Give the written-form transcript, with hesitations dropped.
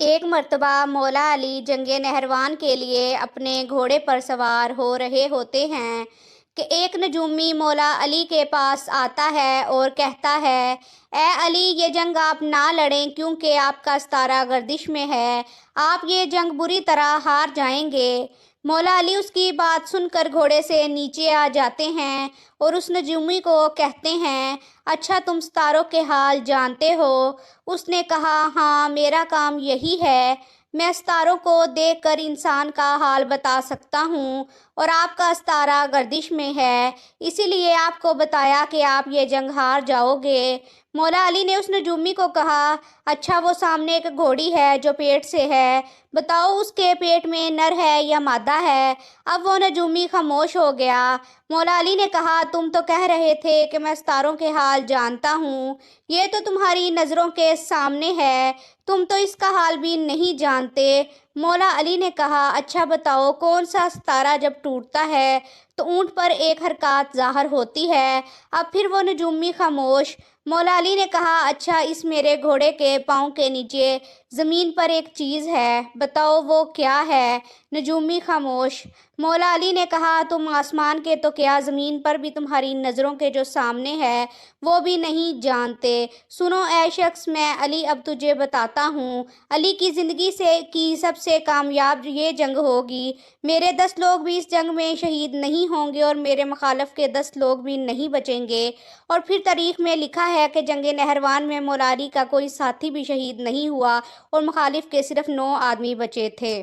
ایک مرتبہ مولا علی جنگ نہروان کے لیے اپنے گھوڑے پر سوار ہو رہے ہوتے ہیں کہ ایک نجومی مولا علی کے پاس آتا ہے اور کہتا ہے: اے علی، یہ جنگ آپ نہ لڑیں کیونکہ آپ کا ستارہ گردش میں ہے، آپ یہ جنگ بری طرح ہار جائیں گے۔ مولا علی اس کی بات سن کر گھوڑے سے نیچے آ جاتے ہیں اور اس نجومی کو کہتے ہیں: اچھا، تم ستاروں کے حال جانتے ہو؟ اس نے کہا: ہاں، میرا کام یہی ہے، میں ستاروں کو دیکھ کر انسان کا حال بتا سکتا ہوں، اور آپ کا ستارہ گردش میں ہے، اسی لیے آپ کو بتایا کہ آپ یہ جنگ ہار جاؤ گے۔ مولا علی نے اس نجومی کو کہا: اچھا، وہ سامنے ایک گھوڑی ہے جو پیٹ سے ہے، بتاؤ اس کے پیٹ میں نر ہے یا مادہ ہے؟ اب وہ نجومی خاموش ہو گیا۔ مولا علی نے کہا: تم تو کہہ رہے تھے کہ میں ستاروں کے حال جانتا ہوں، یہ تو تمہاری نظروں کے سامنے ہے، تم تو اس کا حال بھی نہیں جانتے۔ مولا علی نے کہا: اچھا بتاؤ، کون سا ستارہ جب ٹوٹتا ہے تو اونٹ پر ایک حرکات ظاہر ہوتی ہے؟ اب پھر وہ نجومی خاموش۔ مولا علی نے کہا: اچھا، اس میرے گھوڑے کے پاؤں کے نیچے زمین پر ایک چیز ہے، بتاؤ وہ کیا ہے؟ نجومی خاموش۔ مولا علی نے کہا: تم آسمان کے تو کیا، زمین پر بھی تمہاری نظروں کے جو سامنے ہے وہ بھی نہیں جانتے۔ سنو اے شخص، میں علی اب تجھے بتاتا ہوں، علی کی زندگی کی سب سے کامیاب یہ جنگ ہوگی، میرے 10 لوگ بھی اس جنگ میں شہید نہیں ہوں گے اور میرے مخالف کے 10 لوگ بھی نہیں بچیں گے۔ اور پھر تاریخ میں لکھا ہے کہ جنگ نہروان میں مولا علی کا کوئی ساتھی بھی شہید نہیں ہوا اور مخالف کے صرف 9 آدمی بچے تھے۔